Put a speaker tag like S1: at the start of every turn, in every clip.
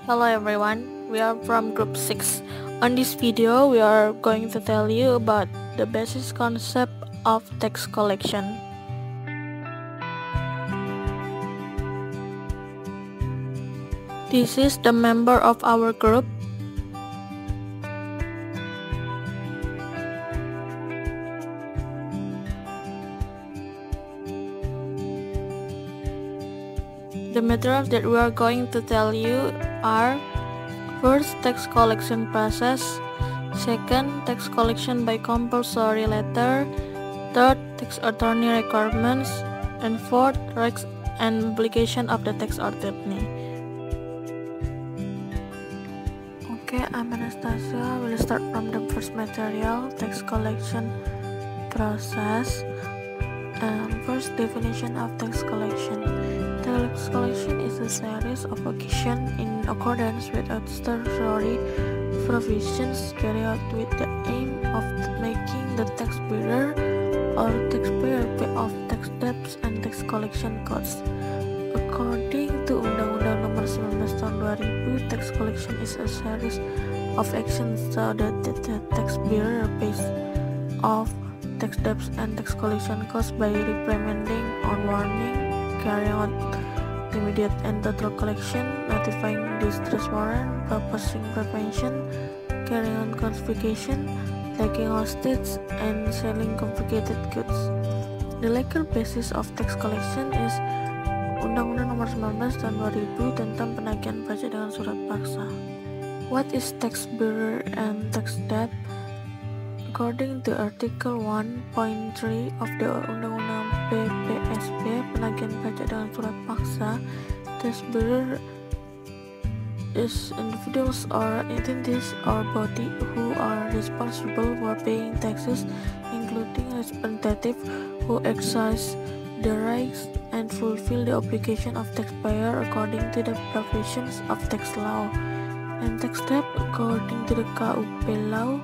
S1: Hello everyone, we are from group 6. On this video, we are going to tell you about the basic concept of tax collection. This is the member of our group. The materials that we are going to tell you are: first, tax collection process; second, tax collection by compulsory letter; third, tax attorney requirements; and fourth, rights and obligation of the tax attorney. Okay, I'm Anastasia. We'll start from the first material, tax collection process. First, definition of tax collection. Tax collection is a series of actions in accordance with statutory provisions carried out with the aim of making the taxpayer or taxpayer pay off tax debts and tax collection costs. According to Undang-Undang Nomor 19 Tahun 2000, tax collection is a series of actions so that the taxpayer pays off tax debts and tax collection costs by reprimanding, warning, carrying out immediate and total collection, notifying distress warrant, proposing prevention, carrying on confiscation, taking hostage, and selling confiscated goods. The legal basis of tax collection is Undang-Undang Nomor 19 Tahun 2000 tentang penagihan pajak dengan surat paksa. What is tax bearer and tax debt? According to Article 1.3 of the Undang-Undang PPSB, penagihan pajak dengan surat paksa, tax bearer is individuals or entities or body who are responsible for paying taxes, including representatives who exercise the rights and fulfill the obligation of taxpayer according to the provisions of tax law. And tax debt, according to the KUP law,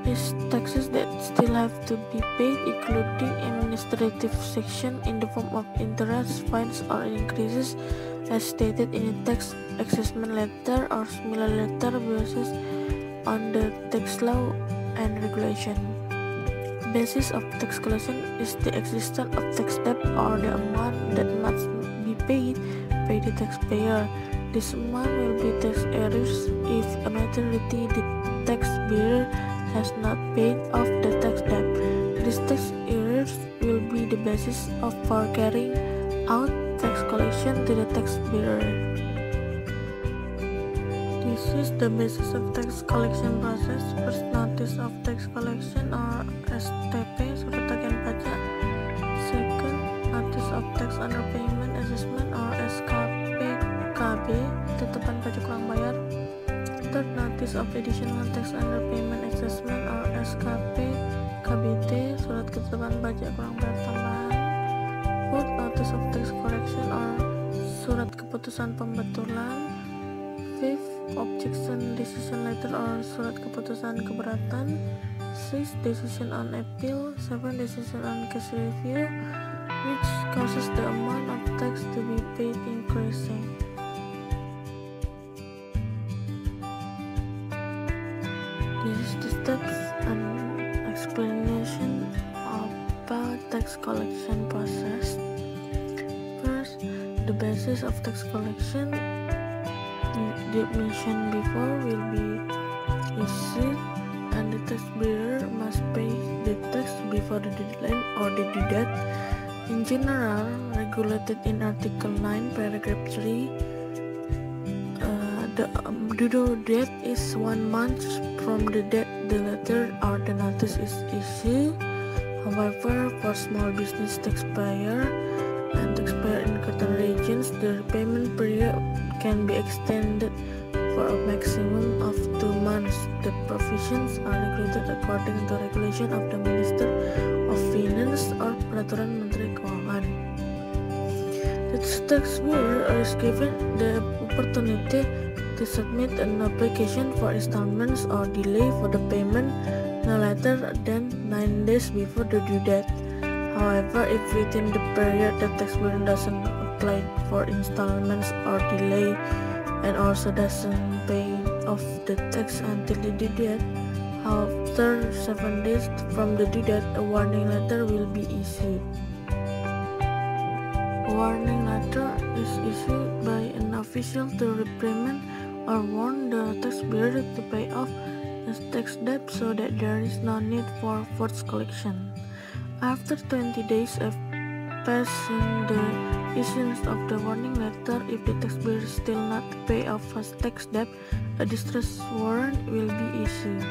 S1: is taxes that still have to be paid, including administrative section in the form of interest, fines, or increases, as stated in a tax assessment letter or similar letter basis on the tax law and regulation. Basis of tax collection is the existence of tax debt or the amount that must be paid by the taxpayer. This amount will be tax arrears if a majority the tax bearer has not paid off the tax debt. These tax arrears will be the basis for carrying out tax collection to the tax bearer. This is the basis of tax collection process. First, notice of tax collection or STP, surat tagihan pajak. Second, notice of tax underpayment assessment or SKPKB, tetapan pajak kurang bayar. Third, notice of additional tax underpayment assessment or SKPKBT, surat ketetapan pajak kurang bayar tambahan. Fourth, notice of tax correction or surat keputusan pembetulan. Fifth, objection decision letter or surat keputusan keberatan. Sixth, decision on appeal. Seven, decision on case review, which causes the amount of tax to be paid increasing. This is the steps and explanation about tax collection process. First, the basis of tax collection, the mentioned before, will be issued, and the tax bearer must pay the tax before the deadline or the due date. In general, regulated in Article 9, Paragraph 3, the due date is 1 month from the date the letter or the notice is issued. However, for small business taxpayer and taxpayer in certain regions, the repayment period can be extended for a maximum of 2 months. The provisions are regulated according to regulation of the Minister of Finance or Peraturan Menteri Keuangan. The taxpayer is given the opportunity to submit an application for installments or delay for the payment no later than 9 days before the due date. However, if within the period the taxpayer doesn't apply for installments or delay and also doesn't pay off the tax until the due date. After 7 days from the due date, a warning letter will be issued. A warning letter is issued by an official to reprimand or warn the taxpayer to pay off his tax debt so that there is no need for forced collection. After 20 days have passed since the issuance of the warning letter, if the taxpayer still not pay off his tax debt, a distress warrant will be issued.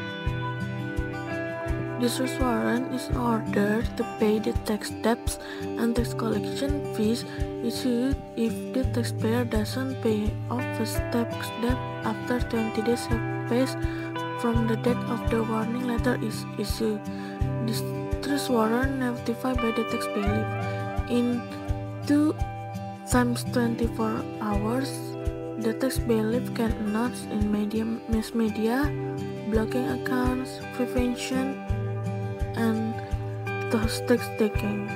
S1: Distress warrant is ordered to pay the tax debts and tax collection fees issued if the taxpayer doesn't pay off his tax debt after 20 days have passed from the date of the warning letter is issued. Distress warrant notified by the tax bailiff in 2 times 24 hours. The tax bailiff can announce in mass media, blocking accounts, prevention, and tax taking.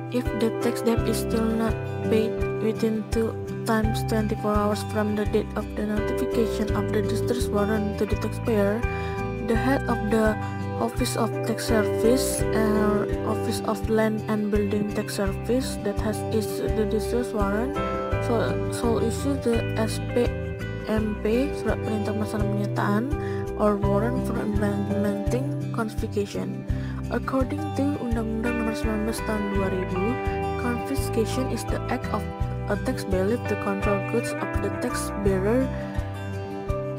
S1: If the tax debt is still not paid within 2 times 24 hours from the date of the notification of the distress warrant to the taxpayer, the head of the Office of Tax Service or Office of Land and Building Tax Service that has issued the distress warrant shall issue the SPMP, Surat Perintah Melaksanakan Penyitaan, or warrant for implementing confiscation. According to Undang-Undang Nomor 19 Tahun 2000, confiscation is the act of a tax bailiff to control goods of the tax bearer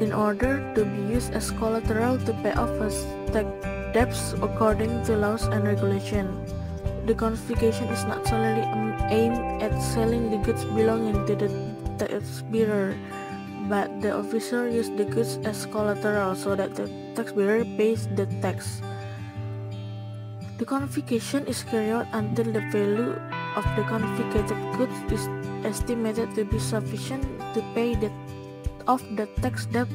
S1: in order to be used as collateral to pay off his tax debts according to laws and regulations. The confiscation is not solely aimed at selling the goods belonging to the tax bearer, but the officer uses the goods as collateral so that the tax bearer pays the tax. The confiscation is carried out until the value of the confiscated goods is estimated to be sufficient to pay off the tax debt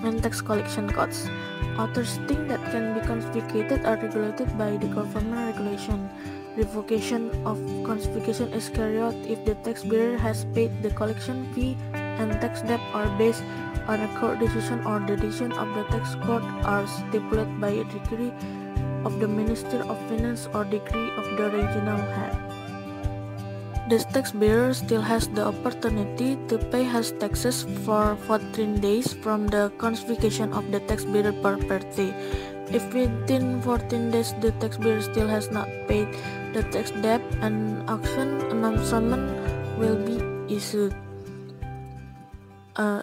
S1: and tax collection costs. Other things that can be confiscated are regulated by the government regulation. Revocation of confiscation is carried out if the tax bearer has paid the collection fee and tax debt are based on a court decision or the decision of the tax court are stipulated by a decree of the Minister of Finance or decree of the regional head. The tax bearer still has the opportunity to pay his taxes for 14 days from the confiscation of the tax bearer property. If within 14 days the tax bearer still has not paid the tax debt, an auction announcement will be issued.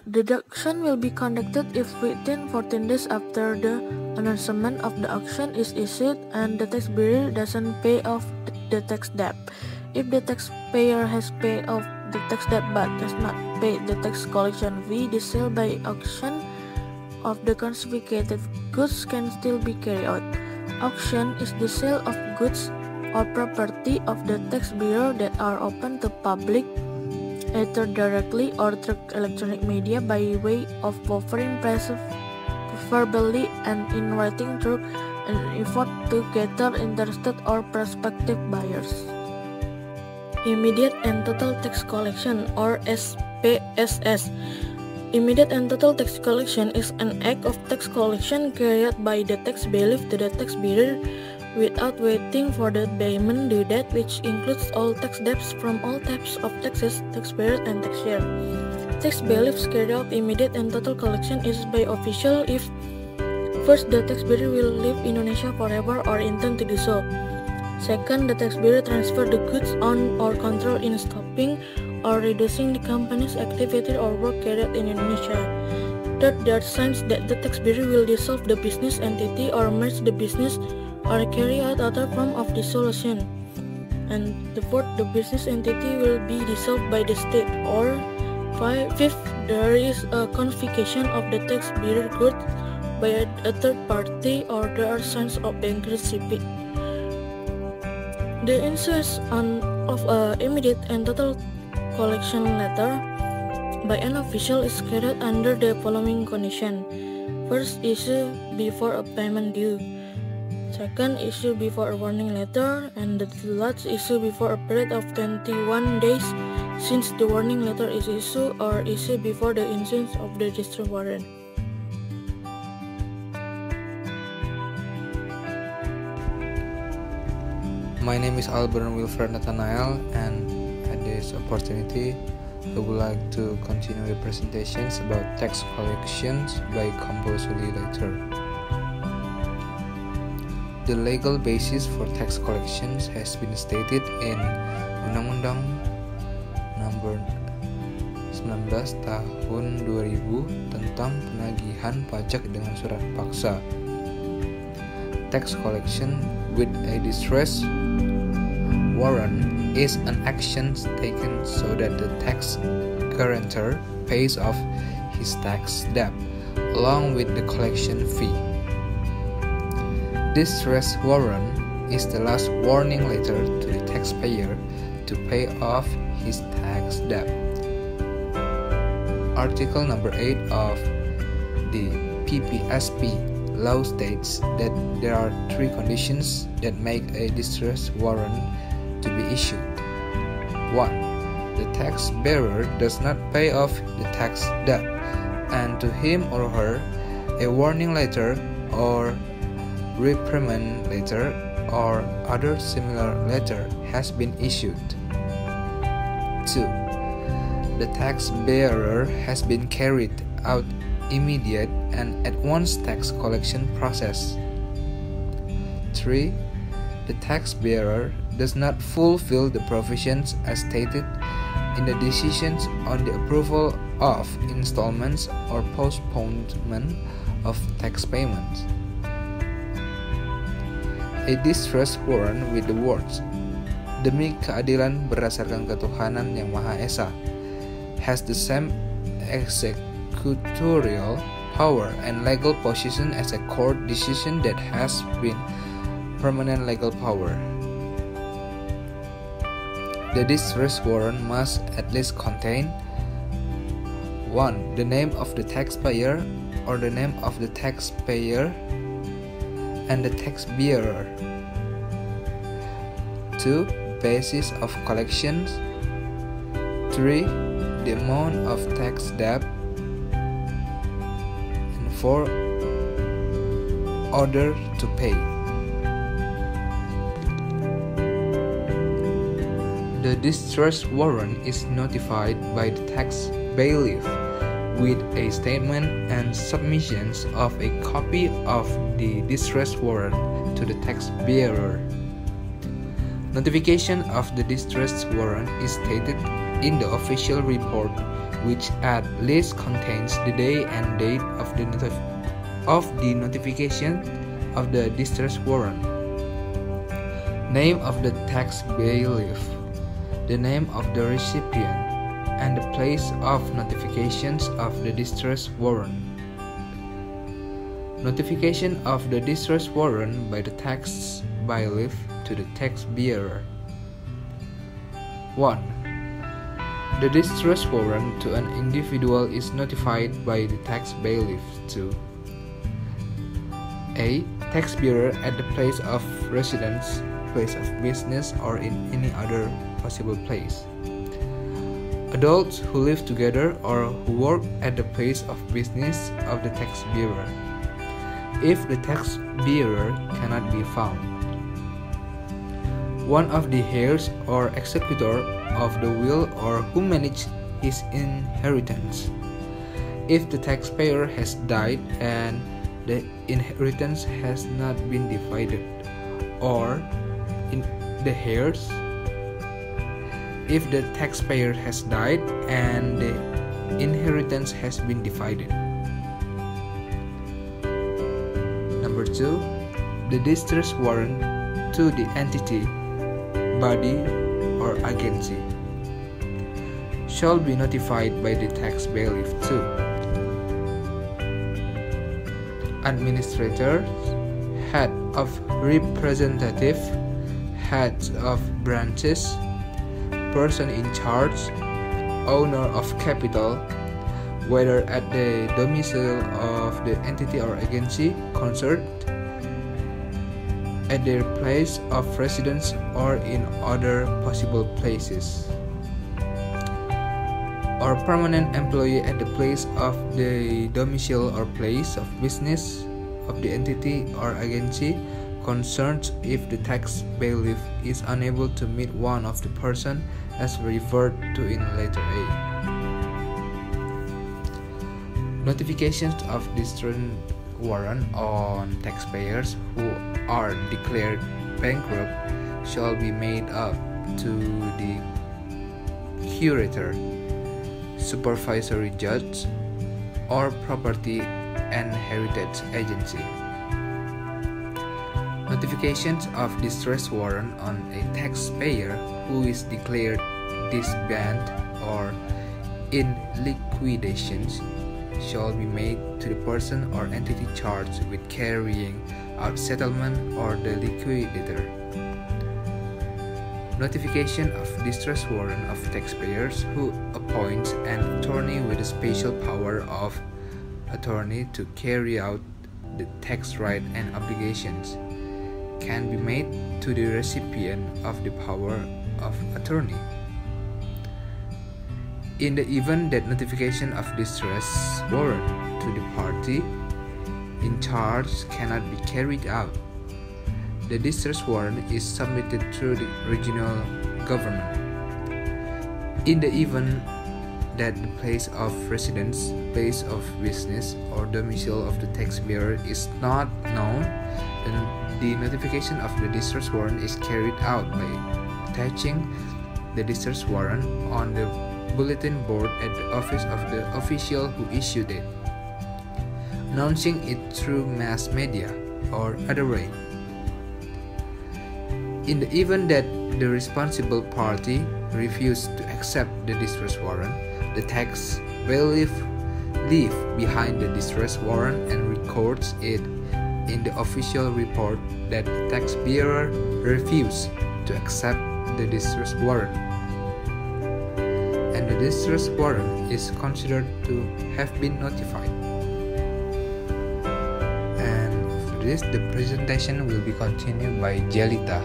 S1: Deduction will be conducted if within 14 days after the announcement of the auction is issued and the tax bearer doesn't pay off the tax debt. If the taxpayer has paid off the tax debt but does not pay the tax collection fee, the sale by auction of the confiscated goods can still be carried out. Auction is the sale of goods or property of the tax bearer that are open to public, either directly or through electronic media by way of offering prices verbally and in writing through an effort to gather interested or prospective buyers. Immediate and Total Tax Collection or SPSS. Immediate and total tax collection is an act of tax collection carried out by the tax bailiff to the tax bearer without waiting for the payment due date, which includes all tax debts from all types of taxes, taxpayer and taxpayer. Tax bailiffs carry out immediate and total collection is by official if first, the tax bearer will leave Indonesia forever or intend to do so. Second, the tax bearer transfer the goods on or control in stopping or reducing the company's activity or work carried out in Indonesia. Third, there are signs that the tax bearer will dissolve the business entity or merge the business or carry out other form of dissolution. And the fourth, the business entity will be dissolved by the state. Or fifth, there is a confiscation of the tax bearer goods by a third party, or there are signs of bankruptcy. The issuance of an immediate and total collection letter by an official is carried under the following condition. First, issue before a payment due. Second, issue before a warning letter. And the last, issue before a period of 21 days since the warning letter is issued before the issuance of the distress warrant.
S2: My name is Albert Wilfred Nathanael, and at this opportunity, I would like to continue the presentations about tax collections by compulsory letter. The legal basis for tax collections has been stated in Undang-Undang Nomor 19 Tahun 2000 tentang penagihan pajak dengan surat paksa. Tax collection with a distress warrant is an action taken so that the tax guarantor pays off his tax debt along with the collection fee. Distress warrant is the last warning letter to the taxpayer to pay off his tax debt. Article number 8 of the PPSP law states that there are 3 conditions that make a distress warrant to be issued. 1. The tax bearer does not pay off the tax debt, and to him or her a warning letter or reprimand letter or other similar letter has been issued. 2. The tax bearer has been carried out immediate and at once tax collection process. 3. The tax bearer does not fulfill the provisions as stated in the decisions on the approval of installments or postponement of tax payments. A distress warrant with the words, "Demi keadilan berdasarkan ketuhanan yang Maha Esa," has the same executorial power and legal position as a court decision that has been permanent legal power. The distress warrant must at least contain 1. The name of the taxpayer or the name of the taxpayer and the tax bearer. 2. Basis of collections. 3. The amount of tax debt. And 4. Order to pay. The distress warrant is notified by the tax bailiff with a statement and submissions of a copy of the distress warrant to the tax bearer. Notification of the distress warrant is stated in the official report, which at least contains the day and date of the notification of the distress warrant, name of the tax bailiff, the name of the recipient, and the place of notifications of the distress warrant. Notification of the distress warrant by the tax bailiff to the tax bearer. 1. The distress warrant to an individual is notified by the tax bailiff to A. Tax bearer at the place of residence, place of business, or in any other possible place. Adults who live together or who work at the place of business of the tax bearer, if the tax bearer cannot be found. One of the heirs or executor of the will or who manage his inheritance, if the taxpayer has died and the inheritance has not been divided, or in the heirs, if the taxpayer has died and the inheritance has been divided. Number 2. The distress warrant to the entity, body, or agency shall be notified by the tax bailiff too. Administrator, head of representative, heads of branches, person in charge, owner of capital, whether at the domicile of the entity or agency concerned, at their place of residence, or in other possible places. or permanent employee at the place of the domicile or place of business of the entity or agency concerned if the tax bailiff is unable to meet one of the persons as referred to in letter A. Notifications of distress warrant on taxpayers who are declared bankrupt shall be made up to the curator, supervisory judge, or property and heritage agency. Notifications of distress warrant on a taxpayer who is declared disbanded or in liquidation shall be made to the person or entity charged with carrying out settlement or the liquidator. Notification of distress warrant of taxpayers who appoints an attorney with a special power of attorney to carry out the tax right and obligations can be made to the recipient of the power of attorney. In the event that notification of distress warrant to the party in charge cannot be carried out, the distress warrant is submitted through the regional government. In the event that the place of residence, place of business, or domicile of the taxpayer is not known, then the notification of the distress warrant is carried out by attaching the distress warrant on the bulletin board at the office of the official who issued it, announcing it through mass media or other way. In the event that the responsible party refuses to accept the distress warrant, the tax bailiff leaves behind the distress warrant and records it in the official report that the taxpayer refused to accept the distress warrant, and the distress warrant is considered to have been notified. And after this, the presentation will be continued by Jelita.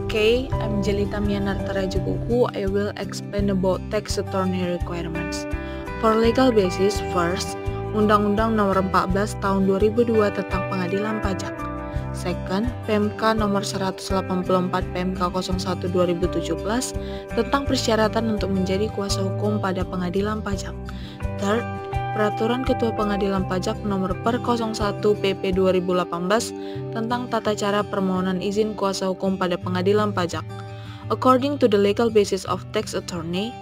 S1: Okay, I'm Jelita Mianarta Rajakuku. I will explain about tax attorney requirements. For legal basis, first, Undang-Undang Nomor 14 Tahun 2002 tentang Pengadilan Pajak. Second, PMK Nomor 184 PMK 01 2017 tentang persyaratan untuk menjadi kuasa hukum pada pengadilan pajak. Third, Peraturan Ketua Pengadilan Pajak Nomor per 01 PP 2018 tentang tata cara permohonan izin kuasa hukum pada pengadilan pajak. According to the legal basis of tax attorney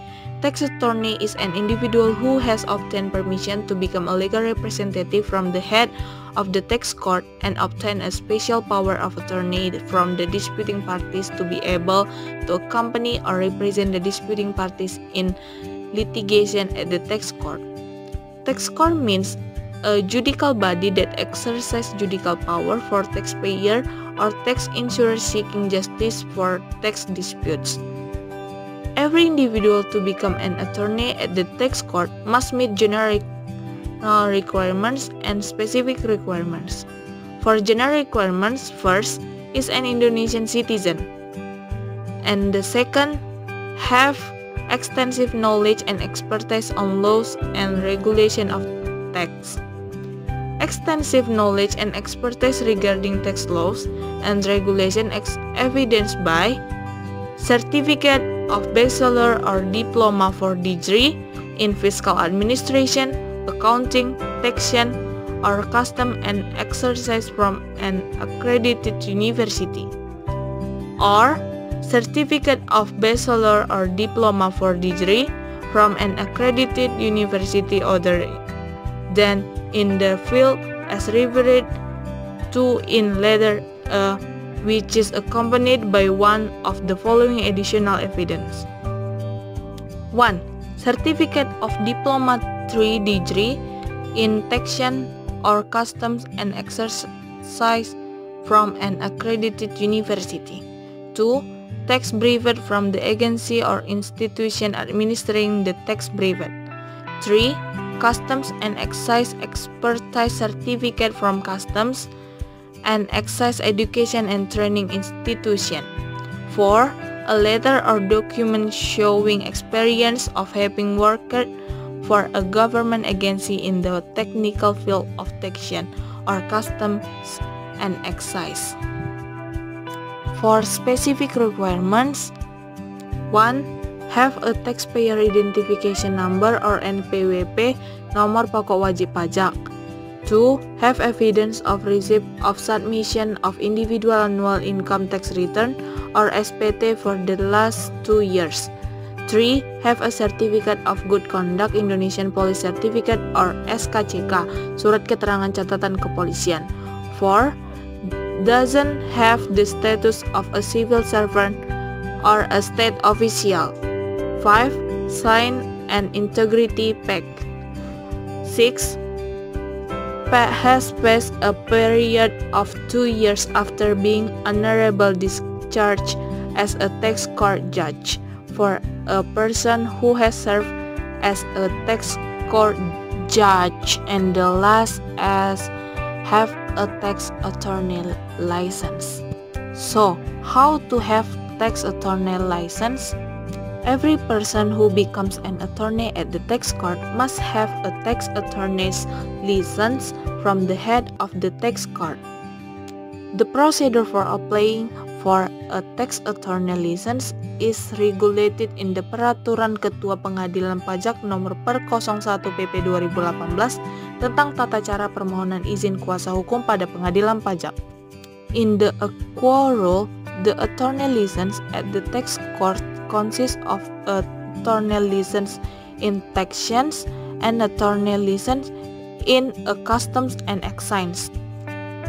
S1: is an individual who has obtained permission to become a legal representative from the head of the tax court and obtain a special power of attorney from the disputing parties to be able to accompany or represent the disputing parties in litigation at the tax court. Tax court means a judicial body that exercises judicial power for taxpayer or tax insurer seeking justice for tax disputes. Every individual to become an attorney at the tax court must meet general requirements and specific requirements. For general requirements, first is an Indonesian citizen, and the second have extensive knowledge and expertise on laws and regulation of tax. Extensive knowledge and expertise regarding tax laws and regulation evidenced by certificate of bachelor or diploma for degree in fiscal administration, accounting, taxation, or custom and exercise from an accredited university, or certificate of bachelor or diploma for degree from an accredited university other than in the field as referred to in letter A, which is accompanied by one of the following additional evidence. 1. Certificate of Diploma 3 degree in taxation or customs and exercise from an accredited university. 2. Tax brevet from the agency or institution administering the tax brevet. 3. Customs and Excise Expertise Certificate from Customs and Excise Education and Training Institution. 4. a letter or document showing experience of having worked for a government agency in the technical field of taxation or customs and excise. For specific requirements, 1. Have a taxpayer identification number or NPWP, nomor pokok wajib pajak. 2. Have evidence of receipt of submission of individual annual income tax return or SPT for the last 2 years. 3. Have a certificate of good conduct Indonesian Police Certificate or SKCK, surat keterangan catatan kepolisian. 4. Doesn't have the status of a civil servant or a state official. 5. Sign an integrity pact. 6. Has passed a period of 2 years after being honorable discharged as a tax court judge for a person who has served as a tax court judge, and the last as have a tax attorney license. So, how to have tax attorney license? Every person who becomes an attorney at the tax court must have a tax attorney's license from the head of the tax court. The procedure for applying for a tax attorney license is regulated in the Peraturan Ketua Pengadilan Pajak Nomor Per 01 PP 2018 tentang tata cara permohonan izin kuasa hukum pada pengadilan pajak. In the Aqua Rule, the attorney license at the tax court consists of attorney license in taxations and attorney license in a customs and excise.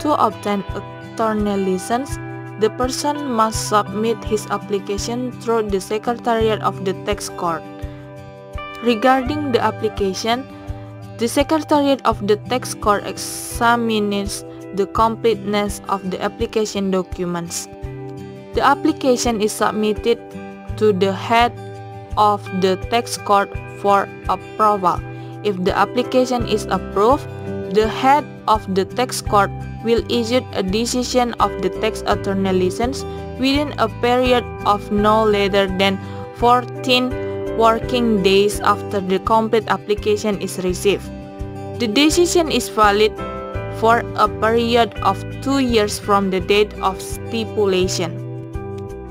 S1: To obtain attorney license, the person must submit his application through the Secretariat of the Tax Court. Regarding the application, the Secretariat of the Tax Court examines the completeness of the application documents. The application is submitted to the head of the tax court for approval. If the application is approved, the head of the tax court will issue a decision of the tax attorney license within a period of no later than 14 working days after the complete application is received. The decision is valid for a period of 2 years from the date of stipulation.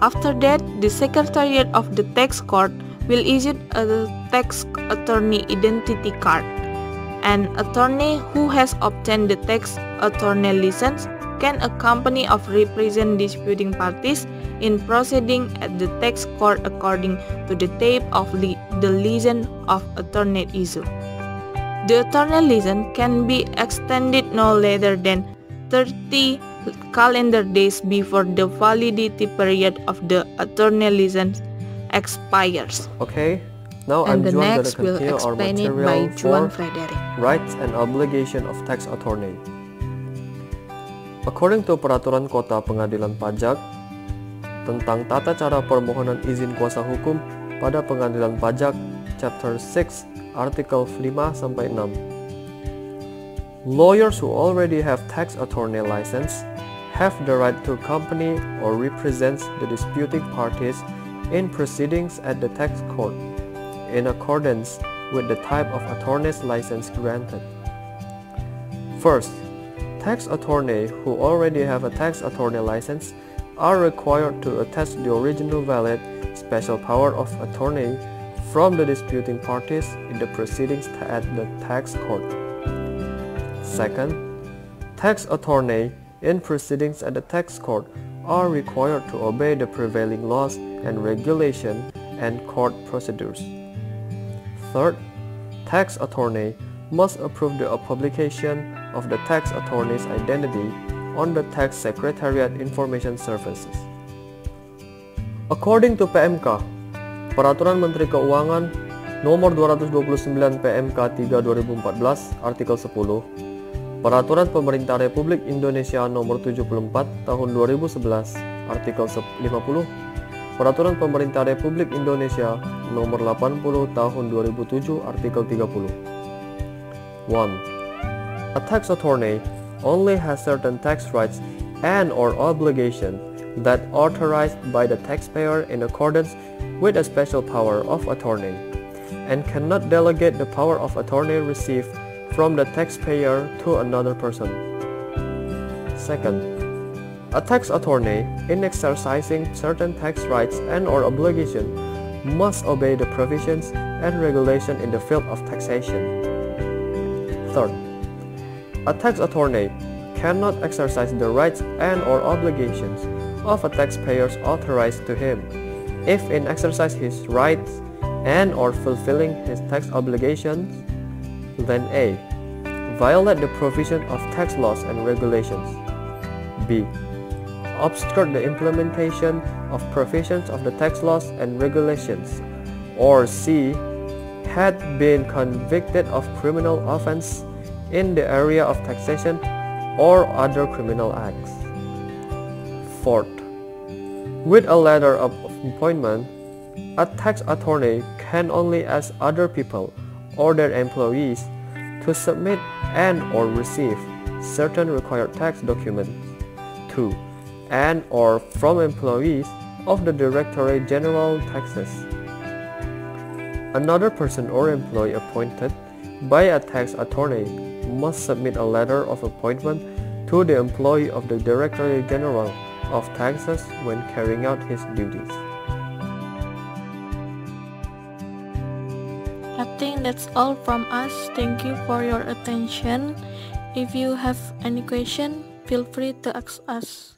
S1: After that, the Secretariat of the Tax Court will issue a tax attorney identity card. An attorney who has obtained the tax attorney license can accompany or represent disputing parties in proceeding at the tax court according to the type of the license of attorney issue. The attorney license can be extended no later than 30 calendar days before the validity period of the attorney license expires.
S3: Okay, now I'm Juan gonna continue our material for rights and obligation of tax attorney. According to Peraturan Kota Pengadilan Pajak tentang tata cara permohonan izin kuasa hukum pada Pengadilan Pajak Chapter 6 Artikel 5-6. Lawyers who already have tax attorney license have the right to accompany or represent the disputing parties in proceedings at the tax court in accordance with the type of attorney's license granted. First, tax attorney who already have a tax attorney license are required to attest the original valid special power of attorney from the disputing parties in the proceedings at the tax court. Second, tax attorney in proceedings at the tax court are required to obey the prevailing laws and regulation and court procedures. Third, tax attorney must approve the publication of the tax attorney's identity on the Tax Secretariat Information Services. According to PMK, Peraturan Menteri Keuangan Nomor 229 PMK 3 2014 Artikel 10, Peraturan Pemerintah Republik Indonesia Nomor 74 Tahun 2011 Artikel 50, Peraturan Pemerintah Republik Indonesia Nomor 80 Tahun 2007 Artikel 30. 1. A tax attorney only has certain tax rights and or obligation that authorized by the taxpayer in accordance with a special power of attorney, and cannot delegate the power of attorney received from the taxpayer to another person. Second, a tax attorney, in exercising certain tax rights and/or obligations, must obey the provisions and regulations in the field of taxation. Third, a tax attorney cannot exercise the rights and/or obligations of a taxpayer authorized to him if in exercise his rights and/or fulfilling his tax obligations, then A. Violate the provision of tax laws and regulations. B. Obstruct the implementation of provisions of the tax laws and regulations. Or C. Had been convicted of criminal offense in the area of taxation or other criminal acts. Fourth, with a letter of appointment, a tax attorney can only ask other people or their employees to submit and/or receive certain required tax documents to and/or from employees of the Directorate General Taxes. Another person or employee appointed by a tax attorney must submit a letter of appointment to the employee of the Directorate General of Taxes when carrying out his duties.
S1: I think that's all from us. Thank you for your attention. If you have any question, feel free to ask us.